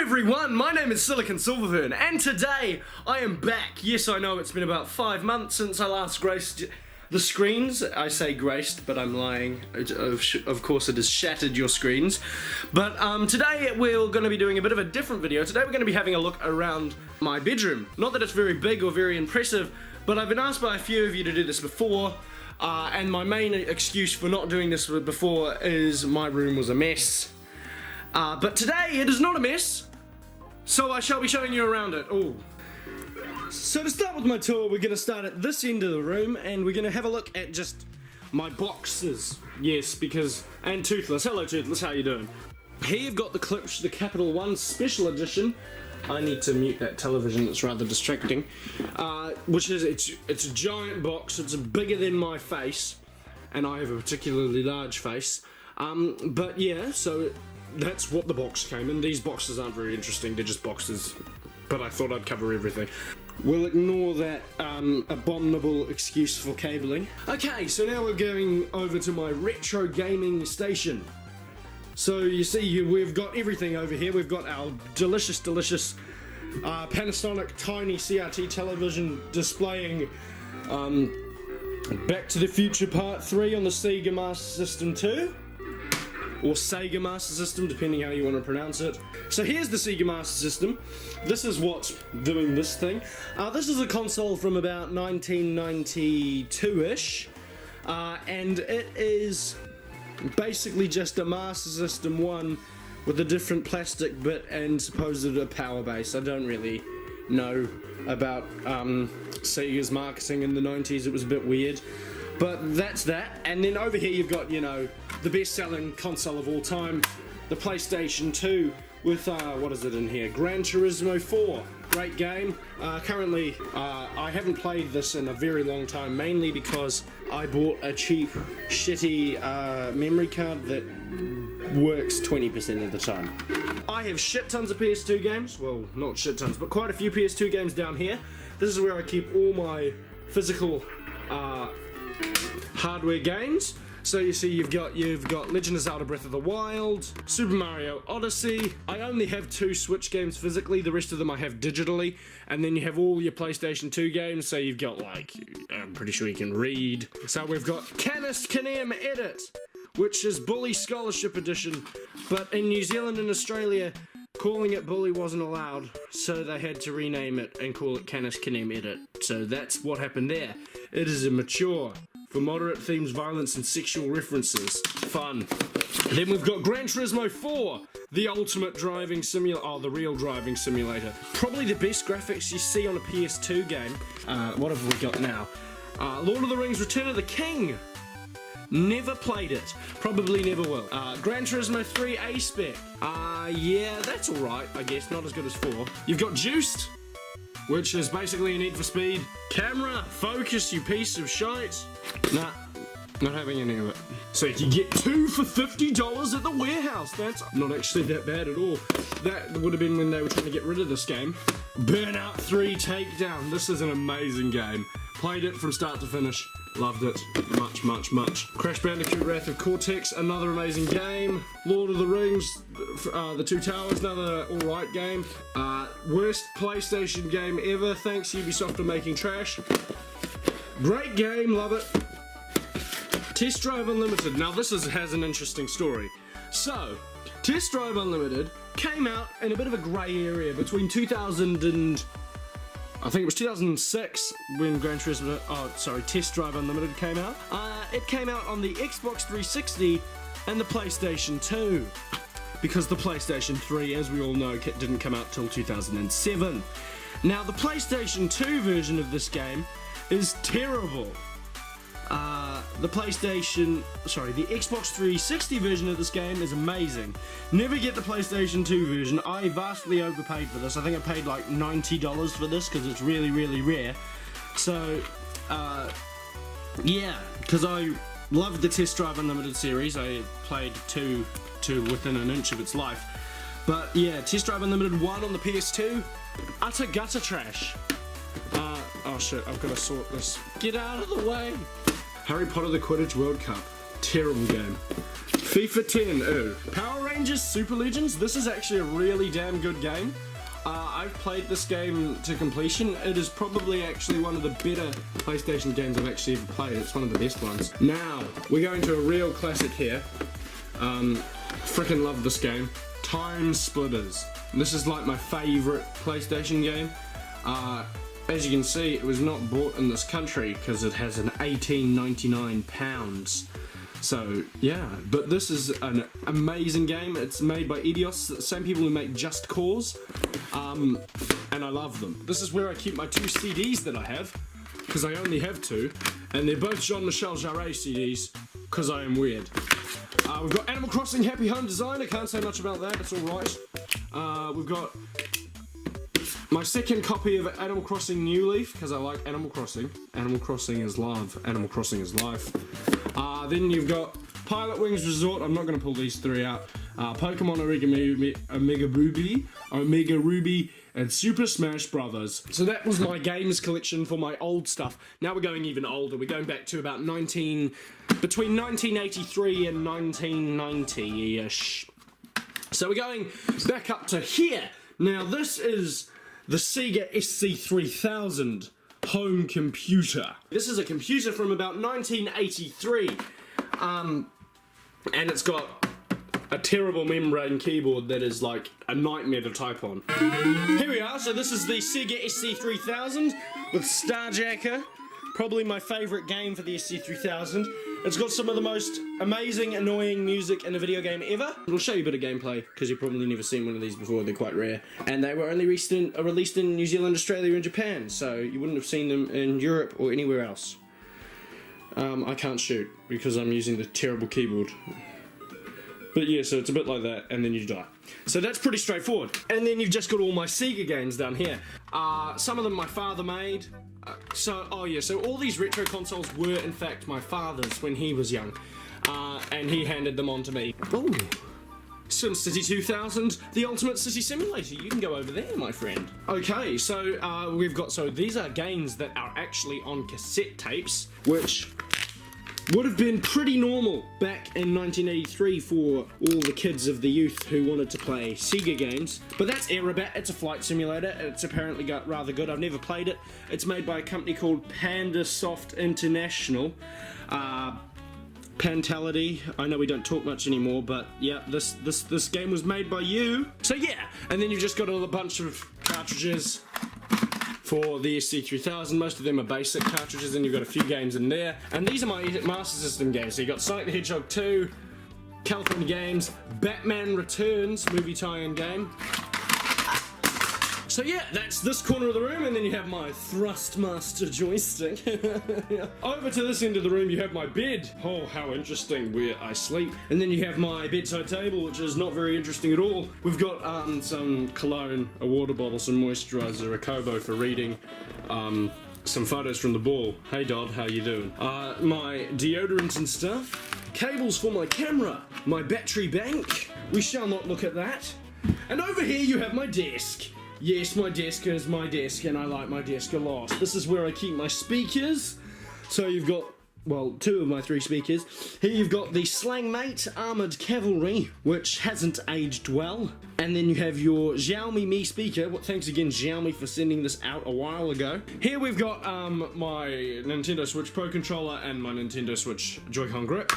Everyone, my name is Silverfern, and today I am back. Yes, I know it's been about 5 months since I last graced the screens. I say graced, but I'm lying. Of course it has shattered your screens. But today we're going to be doing a bit of a different video. Today we're going to be having a look around my bedroom. Not that it's very big or very impressive, but I've been asked by a few of you to do this before. And my main excuse for not doing this before is my room was a mess. But today it is not a mess. So I shall be showing you around it. Ooh. So to start with my tour, we're going to start at this end of the room, and we're going to have a look at just my boxes. Yes, because... and Toothless. Hello Toothless, how you doing? Here you've got the Clips, the Capital One Special Edition. I need to mute that television, it's rather distracting. Which is, it's a giant box, it's bigger than my face, and I have a particularly large face. But yeah, so... that's what the box came in. These boxes aren't very interesting, they're just boxes, but I thought I'd cover everything. We'll ignore that abominable excuse for cabling. Okay, so now we're going over to my retro gaming station. So you see, we've got everything over here. We've got our delicious Panasonic tiny CRT television displaying Back to the Future Part 3 on the Sega Master System 2. Or Sega Master System, depending how you want to pronounce it. So here's the Sega Master System. This is what's doing this thing. This is a console from about 1992-ish. And it is basically just a Master System 1 with a different plastic bit and supposedly a power base. I don't really know about Sega's marketing in the 90s, it was a bit weird. But that's that, and then over here you've got, you know, the best-selling console of all time, the PlayStation 2, with, what is it in here? Gran Turismo 4. Great game. Currently, I haven't played this in a very long time, mainly because I bought a cheap, shitty memory card that works 20% of the time. I have shit tons of PS2 games. Well, not shit tons, but quite a few PS2 games down here. This is where I keep all my physical hardware games. So you see you've got Legend of Zelda Breath of the Wild, Super Mario Odyssey. I only have 2 Switch games physically, the rest of them I have digitally. And then you have all your PlayStation 2 games, so you've got, like, I'm pretty sure you can read. So we've got Canis Canem Edit, which is Bully Scholarship Edition, but in New Zealand and Australia, calling it Bully wasn't allowed, so they had to rename it and call it Canis Canem Edit. So that's what happened there. It is immature, for moderate themes, violence, and sexual references. Fun. Then we've got Gran Turismo 4, the ultimate driving simulator. Oh, the real driving simulator. Probably the best graphics you see on a PS2 game. What have we got now? Lord of the Rings Return of the King. Never played it. Probably never will. Gran Turismo 3 A-Spec. Yeah, that's alright, I guess. Not as good as 4. You've got Juiced, which is basically a Need for Speed. Camera, focus, you piece of shite. Nah, not having any of it. So you can get 2 for $50 at the warehouse. That's not actually that bad at all. That would have been when they were trying to get rid of this game. Burnout 3 Takedown. This is an amazing game. Played it from start to finish. Loved it. Much. Crash Bandicoot Wrath of Cortex, another amazing game. Lord of the Rings, The Two Towers, another alright game. Worst PlayStation game ever, thanks Ubisoft for making trash. Great game, love it. Test Drive Unlimited. Now this has an interesting story. So, Test Drive Unlimited came out in a bit of a grey area between 2000 and... I think it was 2006 when Test Drive Unlimited came out. It came out on the Xbox 360 and the PlayStation 2. because the PlayStation 3, as we all know, didn't come out till 2007. Now, the PlayStation 2 version of this game is terrible. The Xbox 360 version of this game is amazing. Never get the PlayStation 2 version. I vastly overpaid for this. I think I paid like $90 for this because it's really, really rare. So, yeah, because I loved the Test Drive Unlimited series. I played 2 to within an inch of its life. But yeah, Test Drive Unlimited 1 on the PS2, utter gutter trash. Oh shit, I've got to sort this. Get out of the way! Harry Potter the Quidditch World Cup. Terrible game. FIFA 10, ew. Power Rangers Super Legends, this is actually a really damn good game. I've played this game to completion. It is probably actually one of the better PlayStation games I've actually ever played. It's one of the best ones. Now, we're going to a real classic here. Frickin' love this game. Time Splitters. This is like my favourite PlayStation game. As you can see, it was not bought in this country because it has an £18.99. So yeah, but this is an amazing game. It's made by Eidos, the same people who make Just Cause, and I love them. This is where I keep my 2 CDs that I have, because I only have 2, and they're both Jean-Michel Jarre CDs, because I am weird. We've got Animal Crossing Happy Home Design. I can't say much about that, it's alright. We've got my second copy of Animal Crossing New Leaf, because I like Animal Crossing. Animal Crossing is love. Animal Crossing is life. Then you've got Pilot Wings Resort. I'm not going to pull these 3 out. Pokemon Omega Ruby, and Super Smash Brothers. So that was my games collection for my old stuff. Now we're going even older. We're going back to about between 1983 and 1990-ish. So we're going back up to here. Now this is the Sega SC3000 home computer. This is a computer from about 1983, and it's got a terrible membrane keyboard that is like a nightmare to type on. Here we are, so this is the Sega SC3000 with Starjacker, probably my favourite game for the SC3000. It's got some of the most amazing, annoying music in a video game ever. We'll show you a bit of gameplay, because you've probably never seen one of these before, they're quite rare. And they were only released in New Zealand, Australia and Japan, so you wouldn't have seen them in Europe or anywhere else. I can't shoot, because I'm using the terrible keyboard. But yeah, so it's a bit like that, and then you die. So that's pretty straightforward. And then you've just got all my Sega games down here. Some of them my father made. So all these retro consoles were in fact my father's when he was young. And he handed them on to me. Ooh. SimCity 2000, the ultimate city simulator. You can go over there, my friend. Okay, so these are games that are actually on cassette tapes, which would have been pretty normal back in 1983 for all the kids of the youth who wanted to play Sega games. But that's Aerobat, it's a flight simulator, it's apparently got rather good. I've never played it. It's made by a company called PandaSoft International. Pantality, I know we don't talk much anymore, but yeah, this game was made by you. So yeah, and then you've just got a bunch of cartridges for the SC3000. Most of them are basic cartridges, and you've got a few games in there. And these are my Master System games. So you've got Sonic the Hedgehog 2, California Games, Batman Returns, movie tie-in game. So yeah, that's this corner of the room, and then you have my Thrustmaster joystick. Over to this end of the room you have my bed. Oh, how interesting, where I sleep. And then you have my bedside table, which is not very interesting at all. We've got some cologne, a water bottle, some moisturizer, a Kobo for reading, some photos from the ball. Hey Dodd, how you doing? My deodorant and stuff. Cables for my camera. My battery bank. We shall not look at that. And over here you have my desk. Yes, my desk is my desk, and I like my desk a lot. This is where I keep my speakers. So you've got, well, 2 of my 3 speakers. Here you've got the Slangmate Armoured Cavalry, which hasn't aged well. And then you have your Xiaomi Mi speaker. Well, thanks again, Xiaomi, for sending this out a while ago. Here we've got my Nintendo Switch Pro Controller and my Nintendo Switch Joy-Con grip.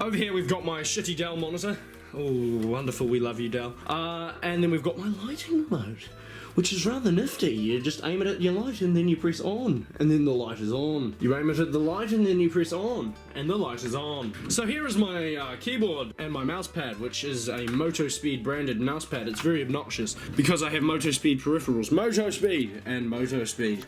Over here we've got my shitty Dell monitor. Oh, wonderful, we love you, Dell. And then we've got my lighting remote, which is rather nifty. You just aim it at your light and then you press on, and then the light is on. You aim it at the light and then you press on, and the light is on. So here is my keyboard and my mouse pad, which is a MotoSpeed branded mouse pad. It's very obnoxious because I have MotoSpeed peripherals. MotoSpeed and MotoSpeed.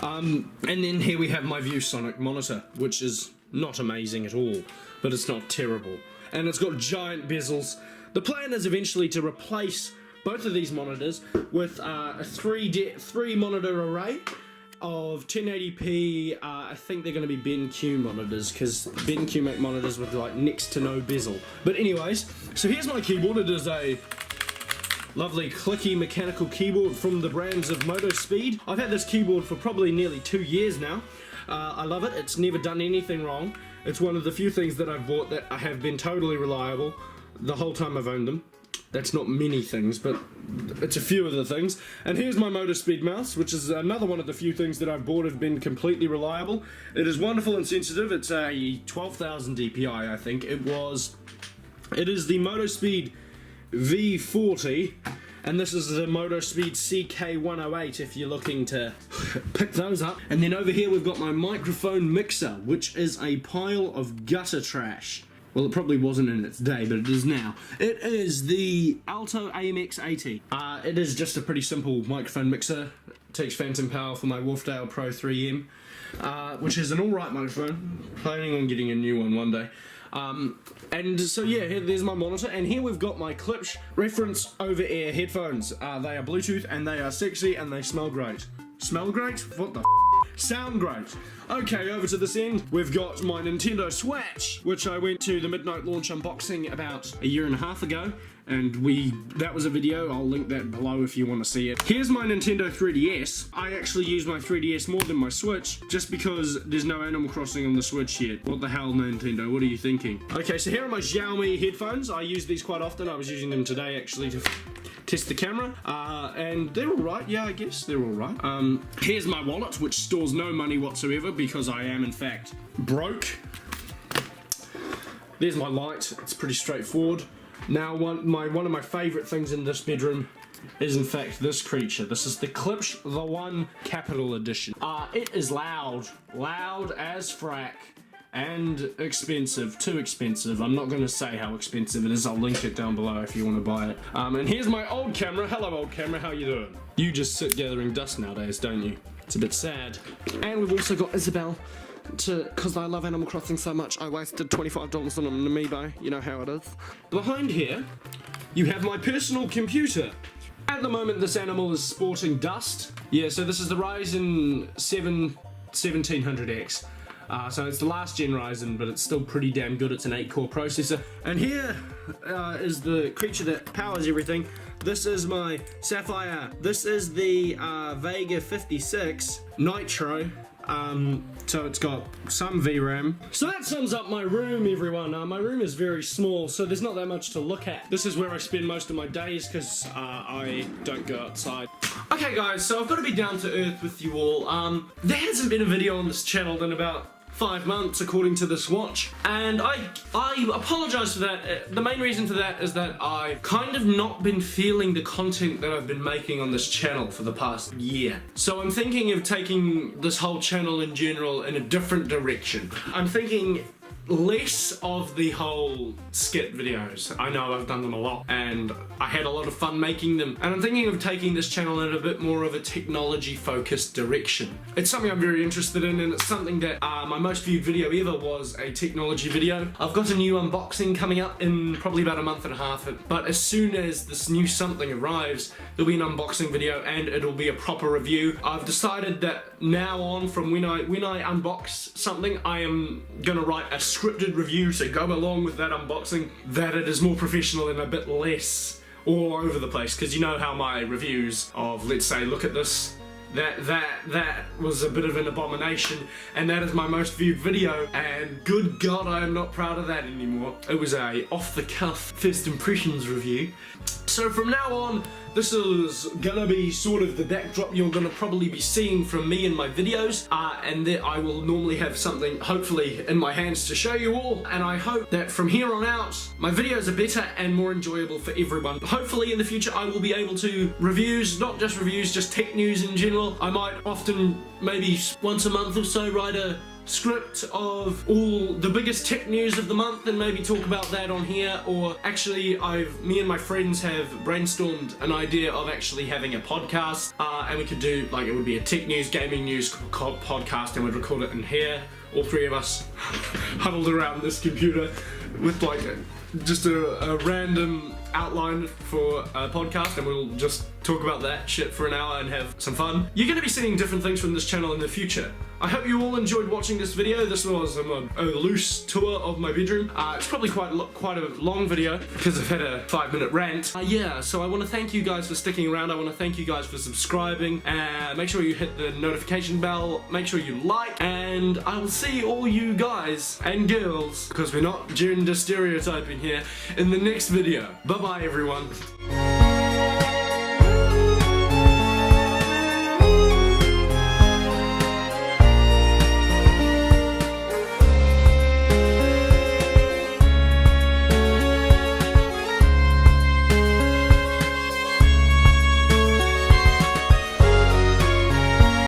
And then here we have my ViewSonic monitor, which is not amazing at all, but it's not terrible. And it's got giant bezels. The plan is eventually to replace both of these monitors with a three monitor array of 1080p. I think they're going to be BenQ monitors, because BenQ make monitors with like next to no bezel. But anyways, so here's my keyboard. It is a lovely clicky mechanical keyboard from the brands of MotoSpeed. I've had this keyboard for probably nearly 2 years now. I love it. It's never done anything wrong. It's one of the few things that I've bought that have been totally reliable the whole time I've owned them. That's not many things, but it's a few of the things. And here's my MotoSpeed mouse, which is another one of the few things that I've bought have been completely reliable. It is wonderful and sensitive. It's a 12,000 DPI, I think. It is the MotoSpeed V40, and this is the MotoSpeed CK108 if you're looking to pick those up. And then over here we've got my microphone mixer, which is a pile of gutter trash. Well, it probably wasn't in its day, but it is now. It is the Alto AMX80. It is just a pretty simple microphone mixer. It takes phantom power for my Wolfdale Pro 3M, which is an alright microphone. Planning on getting a new one day. And so yeah, there's my monitor, and here we've got my Klipsch reference over-ear headphones. They are Bluetooth, and they are sexy, and they smell great. Smell great? What the Sound great. Okay, over to this end, we've got my Nintendo Switch, which I went to the midnight launch unboxing about 1.5 years ago, and that was a video. I'll link that below if you want to see it. Here's my Nintendo 3DS. I actually use my 3DS more than my Switch, just because there's no Animal Crossing on the Switch yet. What the hell, Nintendo? What are you thinking? Okay, so here are my Xiaomi headphones. I use these quite often. I was using them today, actually, to test the camera, and they're alright. Yeah, I guess they're alright. Here's my wallet, which stores no money whatsoever because I am in fact broke. There's my light. It's pretty straightforward. Now one of my favourite things in this bedroom is in fact this creature. This is the Klipsch The One Capital Edition. It is loud as frack. And expensive, too expensive. I'm not going to say how expensive it is. I'll link it down below if you want to buy it. And here's my old camera. Hello, old camera. How you doing? You just sit gathering dust nowadays, don't you? It's a bit sad. And we've also got Isabel. Because I love Animal Crossing so much, I wasted $25 on an amiibo. You know how it is. Behind here, you have my personal computer. At the moment, this animal is sporting dust. Yeah, so this is the Ryzen 7 1700X. So it's the last gen Ryzen, but it's still pretty damn good. It's an 8-core processor. And here is the creature that powers everything. This is my Sapphire. This is the Vega 56 Nitro. So it's got some VRAM. So that sums up my room, everyone. My room is very small, so there's not that much to look at. This is where I spend most of my days because I don't go outside. Okay guys, so I've got to be down to earth with you all. There hasn't been a video on this channel in about 5 months according to this watch, and I apologize for that. The main reason for that is that I've kind of not been feeling the content that I've been making on this channel for the past year. So I'm thinking of taking this whole channel in general in a different direction. I'm thinking less of the whole skit videos. I know I've done them a lot and I had a lot of fun making them, and I'm thinking of taking this channel in a bit more of a technology focused direction. It's something I'm very interested in, and it's something that my most viewed video ever was a technology video. I've got a new unboxing coming up in probably about 1.5 months, but as soon as this new something arrives, there'll be an unboxing video and it'll be a proper review. I've decided that now on, from when I unbox something, I am gonna write a scripted review to go along with that unboxing, that it is more professional and a bit less all over the place, because you know how my reviews of, let's say, look at this, that was a bit of an abomination, and that is my most viewed video, and good God, I am not proud of that anymore. It was a off-the-cuff first impressions review. So from now on, this is gonna be sort of the backdrop you're gonna probably be seeing from me in my videos, and that I will normally have something hopefully in my hands to show you all, and I hope that from here on out my videos are better and more enjoyable for everyone. Hopefully in the future I will be able to reviews, not just reviews, just tech news in general. I might often, maybe once a month or so, write a script of all the biggest tech news of the month and maybe talk about that on here. Or actually, me and my friends have brainstormed an idea of actually having a podcast, and we could do, like, it would be a tech news, gaming news podcast, and we'd record it in here, all three of us huddled around this computer with like just a random outline for a podcast, and we'll just talk about that shit for an hour and have some fun. You're going to be seeing different things from this channel in the future. I hope you all enjoyed watching this video. This was a loose tour of my bedroom. It's probably quite a long video because I've had a 5-minute rant. Yeah, so I want to thank you guys for sticking around. I want to thank you guys for subscribing. Make sure you hit the notification bell. Make sure you like. And I will see all you guys and girls, because we're not gender stereotyping here, in the next video. Bye-bye, everyone.